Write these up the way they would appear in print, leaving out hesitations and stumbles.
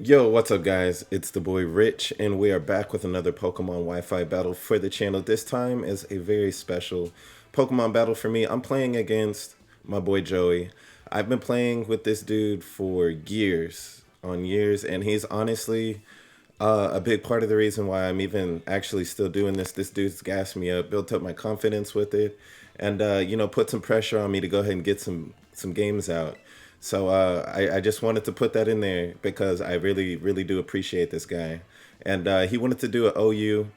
Yo, what's up, guys? It's the boy Rich, and we are back with another Pokemon Wi Fi battle for the channel. This time is a very special Pokemon battle for me. I'm playing against my boy Joey. I've been playing with this dude for years on years, and he's honestly a big part of the reason why I'm even actually still doing this. This dude's gassed me up, built up my confidence with it, and put some pressure on me to go ahead and get some games out. So I just wanted to put that in there because I really, really do appreciate this guy. And he wanted to do an OU,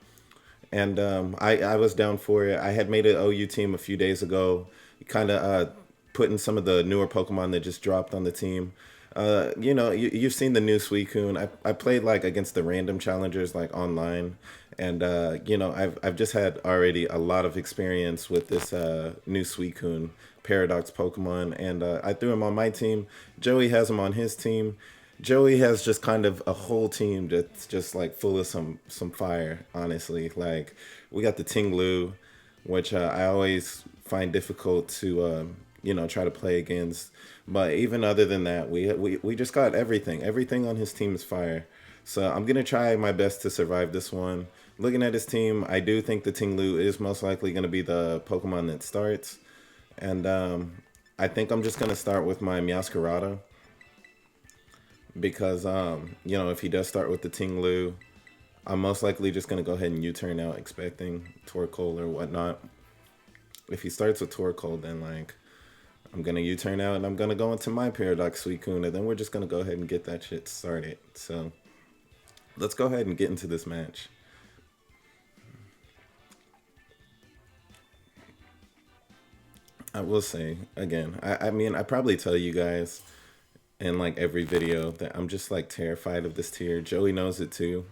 and I was down for it. I had made an OU team a few days ago, kind of putting some of the newer Pokemon that just dropped on the team. You've seen the new Suicune. I played like against the random challengers like online, and I've just had already a lot of experience with this new Suicune Paradox Pokemon, and I threw him on my team. Joey has him on his team. Joey has just kind of a whole team that's just like full of some fire. Honestly, like we got the Tinglu, which I always find difficult to try to play against. But even other than that, we just got everything. Everything on his team is fire. So I'm gonna try my best to survive this one. Looking at his team, I do think the Tinglu is most likely gonna be the Pokemon that starts, and I think I'm just gonna start with my Meowscarada because if he does start with the Tinglu, I'm most likely just gonna go ahead and U-turn out expecting Torkoal or whatnot. If he starts with Torkoal, then like I'm gonna U-turn out and I'm gonna go into my Paradox Suicune, and then we're just gonna go ahead and get that shit started. So let's go ahead and get into this match. I will say again, I mean I probably tell you guys in like every video that I'm just like terrified of this tier. Joey knows it too.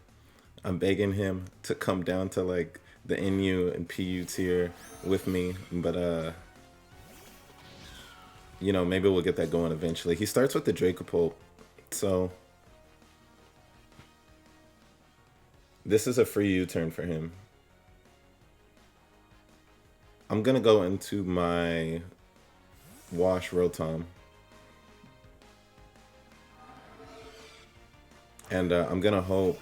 I'm begging him to come down to like the NU and PU tier with me, but maybe we'll get that going eventually. He starts with the Dracopult, so this is a free U-turn for him. I'm gonna go into my Wash Rotom, and I'm gonna hope.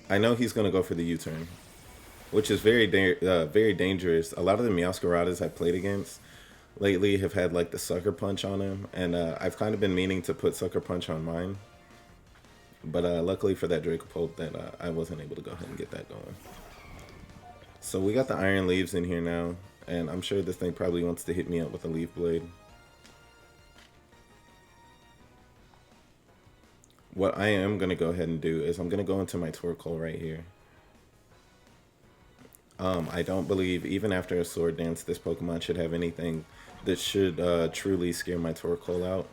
I know he's gonna go for the U-turn, which is very dangerous. A lot of the Meowscaradas I've played against lately have had like the Sucker Punch on him, and I've kind of been meaning to put Sucker Punch on mine, but luckily for that Dracopult, that I wasn't able to go ahead and get that going. So we got the Iron Leaves in here now, and I'm sure this thing probably wants to hit me up with a Leaf Blade. What I am going to go ahead and do is I'm going to go into my Torkoal right here. I don't believe, even after a Sword Dance, this Pokemon should have anything that should truly scare my Torkoal out.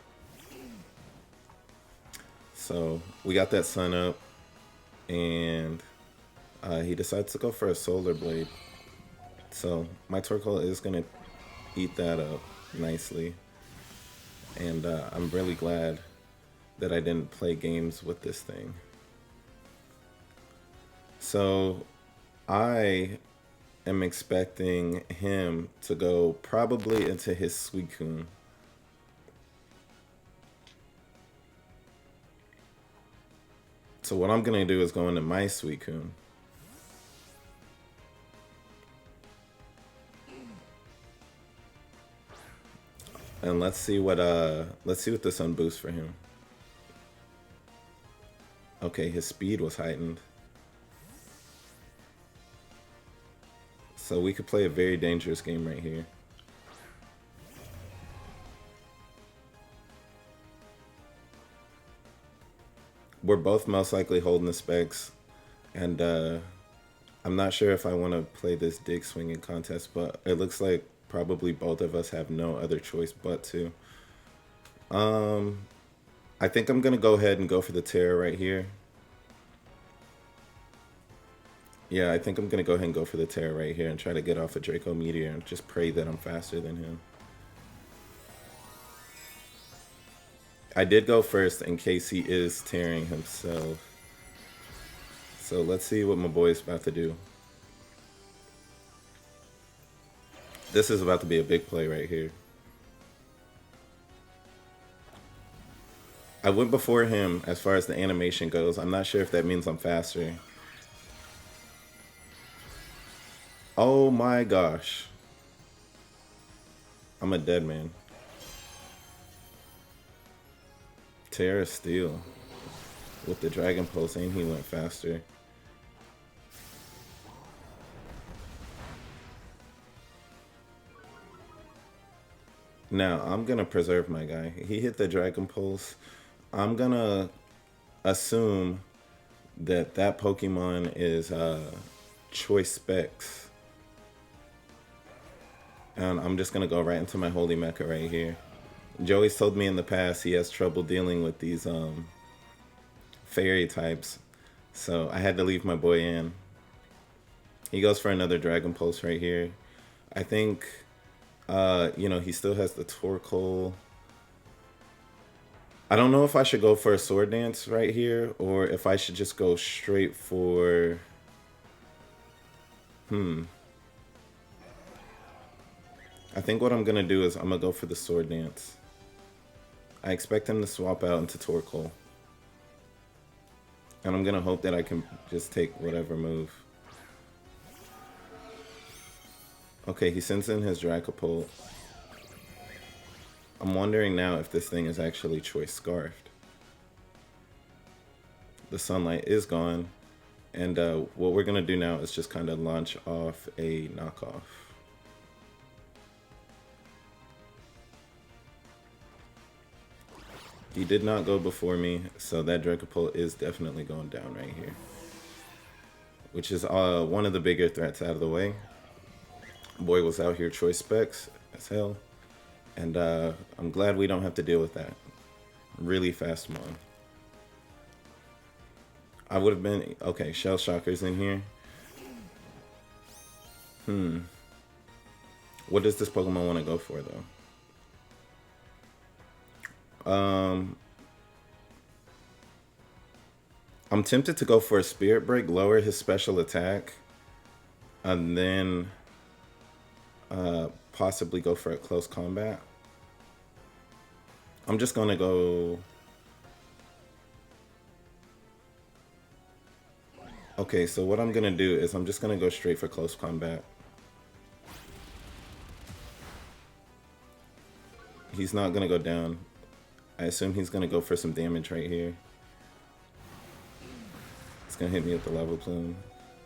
So we got that Sun up, and he decides to go for a Solar Blade. So my Torkoal is going to eat that up nicely. And I'm really glad that I didn't play games with this thing. So I am expecting him to go probably into his Suicune. So what I'm going to do is go into my Suicune. And let's see what the Sun boosts for him. Okay, his speed was heightened. So we could play a very dangerous game right here. We're both most likely holding the specs, and I'm not sure if I want to play this dig swinging contest, but it looks like probably both of us have no other choice but to. I think I'm gonna go ahead and go for the Terra right here. Yeah, I think I'm gonna go ahead and go for the Terra right here and try to get off a Draco Meteor and just pray that I'm faster than him. I did go first in case he is tearing himself. So let's see what my boy is about to do. This is about to be a big play right here. I went before him as far as the animation goes. I'm not sure if that means I'm faster. Oh my gosh. I'm a dead man. Terra Steel. With the Dragon Pulse, and he went faster. Now, I'm going to preserve my guy. He hit the Dragon Pulse. I'm going to assume that that Pokemon is Choice Specs. And I'm just going to go right into my Holy Mecha right here. Joey's told me in the past he has trouble dealing with these fairy types. So I had to leave my boy in. He goes for another Dragon Pulse right here. I think, you know, he still has the Torkoal. I don't know if I should go for a Sword Dance right here or if I should just go straight for... I think what I'm going to do is I'm going to go for the Sword Dance. I expect him to swap out into Torkoal. And I'm going to hope that I can just take whatever move. Okay, he sends in his Dragapult. I'm wondering now if this thing is actually Choice Scarfed. The sunlight is gone. And what we're going to do now is just kind of launch off a knockoff. He did not go before me, so that Dragapult is definitely going down right here. Which is one of the bigger threats out of the way. Boy was out here Choice Specs as hell. And I'm glad we don't have to deal with that. Really fast mon. I would have been... Okay, Shell Shocker's in here. What does this Pokemon want to go for, though? I'm tempted to go for a Spirit Break, lower his special attack, and then possibly go for a close combat. I'm just gonna go... Okay, so what I'm gonna do is I'm just gonna go straight for close combat. He's not gonna go down. I assume he's gonna go for some damage right here. It's gonna hit me with the Lava Plume.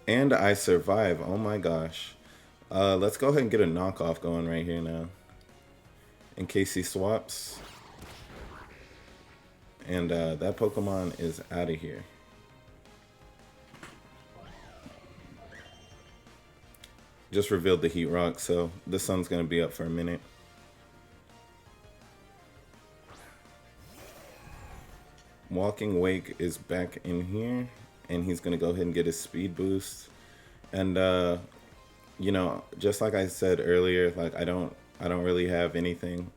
And I survive. Oh my gosh. Let's go ahead and get a knockoff going right here now. In case he swaps. And that Pokemon is out of here. Just revealed the Heat Rock, so the sun's gonna be up for a minute. Walking Wake is back in here, and he's gonna go ahead and get his speed boost. And you know, just like I said earlier, like I don't really have anything.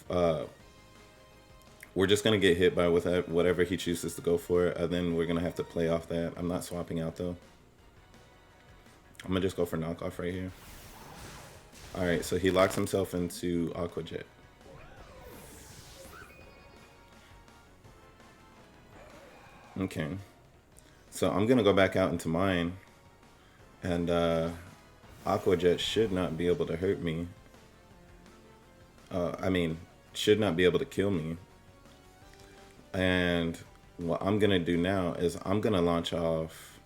We're just gonna get hit by whatever he chooses to go for, and then we're gonna have to play off that. I'm not swapping out though. I'm gonna just go for knockoff right here. All right, so he locks himself into Aqua Jet. Okay, so I'm gonna go back out into mine, and Aqua Jet should not be able to hurt me. I mean, should not be able to kill me. And what I'm gonna do now is I'm gonna launch off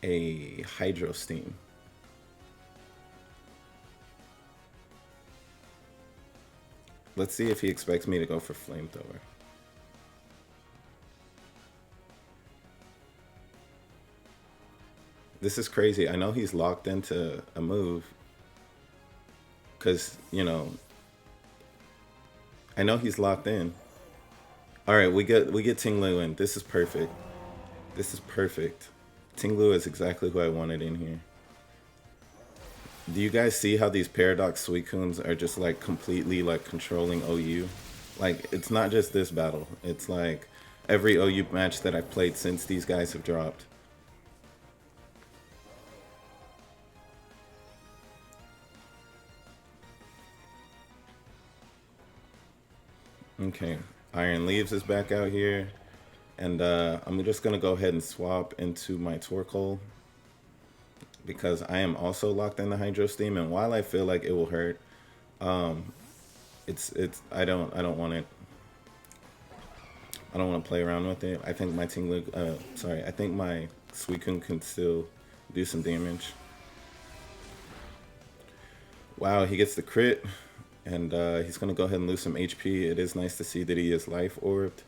a Hydro Steam. Let's see if he expects me to go for Flamethrower. This is crazy. I know he's locked into a move. Because, you know, I know he's locked in. Alright, we get Ting-Lu in. This is perfect. This is perfect. Ting-Lu is exactly who I wanted in here. Do you guys see how these Paradox Suicunes are just like completely like controlling OU? Like, it's not just this battle. It's like every OU match that I've played since these guys have dropped. Okay. Iron Leaves is back out here. And I'm just going to go ahead and swap into my Torkoal because I am also locked in the Hydro Steam. And while I feel like it will hurt, I don't want it. I don't want to play around with it. I think my I think my Suicune can still do some damage. Wow, he gets the crit, and he's gonna go ahead and lose some HP. It is nice to see that he is life orbed.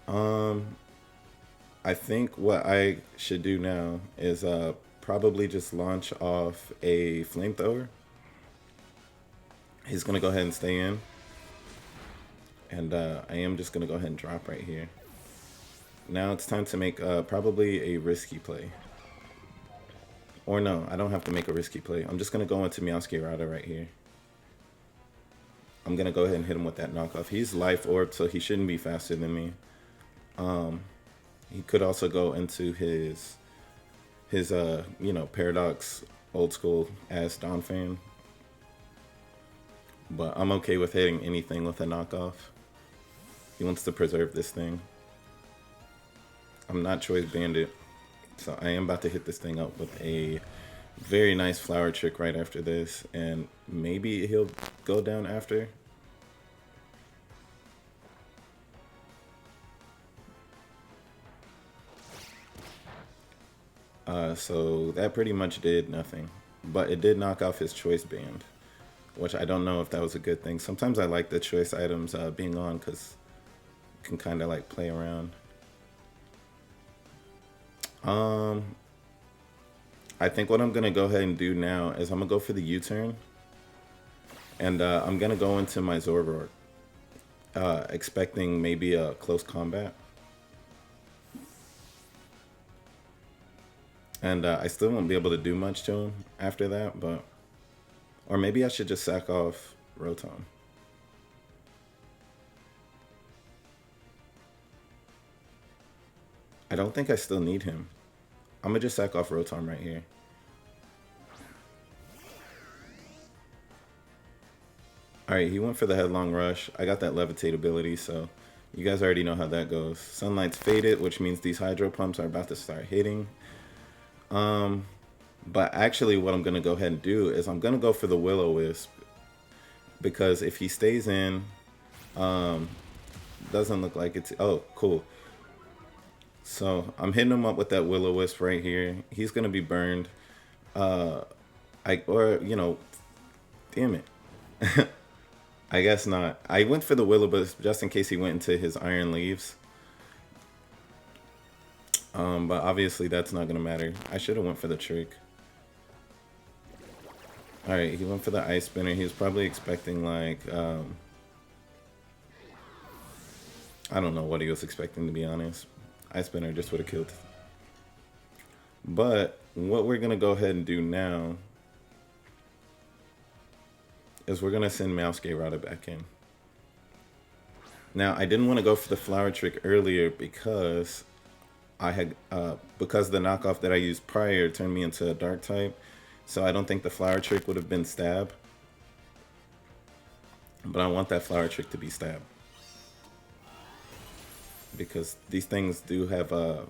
I think what I should do now is probably just launch off a flamethrower. He's gonna go ahead and stay in. And I am just going to go ahead and drop right here. Now it's time to make probably a risky play. Or no, I don't have to make a risky play. I'm just going to go into Meowscarada right here. I'm going to go ahead and hit him with that knockoff. He's life orbed, so he shouldn't be faster than me. He could also go into his Paradox old school ass Donphan. But I'm okay with hitting anything with a knockoff. He wants to preserve this thing. I'm not Choice Bandit, so I am about to hit this thing up with a very nice Flower Trick right after this, and maybe he'll go down after. So that pretty much did nothing, but it did knock off his Choice Band, which I don't know if that was a good thing. Sometimes I like the choice items being on because you can kind of like play around. I think what I'm going to go ahead and do now is I'm going to go for the U-turn. And I'm going to go into my Zoroark, expecting maybe a close combat. And I still won't be able to do much to him after that, but... Or maybe I should just sack off Rotom. I don't think I still need him. I'm going to just sack off Rotom right here. Alright, he went for the Headlong Rush. I got that Levitate ability, so you guys already know how that goes. Sunlight's faded, which means these Hydro Pumps are about to start hitting. But actually what I'm going to go ahead and do is I'm going to go for the Will-O-Wisp. Because if he stays in, doesn't look like it's... Oh, cool. So I'm hitting him up with that Will-O-Wisp right here. He's going to be burned. Damn it. I guess not. I went for the Will-O-Wisp just in case he went into his Iron Leaves. But obviously that's not going to matter. I should have went for the trick. Alright, he went for the Ice Spinner. He was probably expecting like... I don't know what he was expecting, to be honest. Ice Spinner just would have killed. But what we're going to go ahead and do now is we're going to send Meowscarada back in. Now, I didn't want to go for the Flower Trick earlier because I had because the knockoff that I used prior turned me into a Dark type. So I don't think the Flower Trick would have been Stab. But I want that Flower Trick to be Stab. Because these things do have a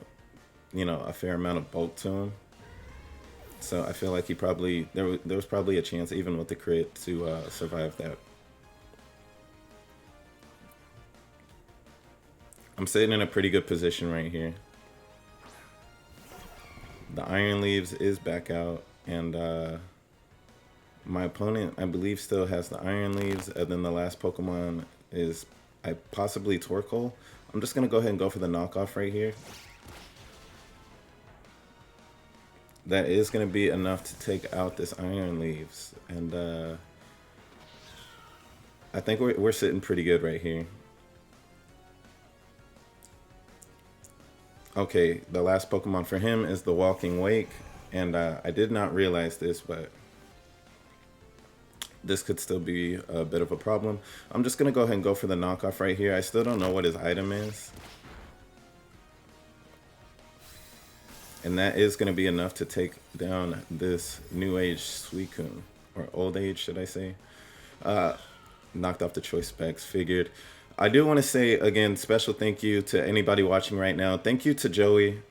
fair amount of bulk to them. So I feel like he probably, there was probably a chance even with the crit to survive that. I'm sitting in a pretty good position right here. The Iron Leaves is back out, and my opponent, I believe, still has the Iron Leaves, and then the last Pokemon is possibly Torkoal. I'm just going to go ahead and go for the knockoff right here. That is going to be enough to take out this Iron Leaves, and I think we're sitting pretty good right here. Okay, the last Pokemon for him is the Walking Wake, and I did not realize this, but this could still be a bit of a problem. I'm just going to go ahead and go for the knockoff right here. I still don't know what his item is. And that is going to be enough to take down this New Age Suicune, or Old Age, should I say. Knocked off the choice specs, figured. I do want to say again, special thank you to anybody watching right now. Thank you to Joey.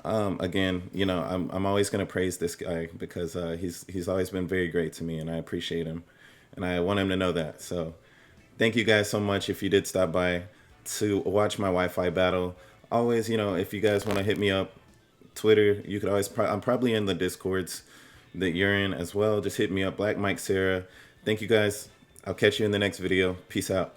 Again, you know, I'm always gonna praise this guy because he's always been very great to me, and I appreciate him, and I want him to know that. So, thank you guys so much if you did stop by to watch my Wi-Fi battle. Always, you know, if you guys want to hit me up, Twitter, you could always. I'm probably in the Discords that you're in as well. Just hit me up, Black Mike Sarah. Thank you guys. I'll catch you in the next video. Peace out.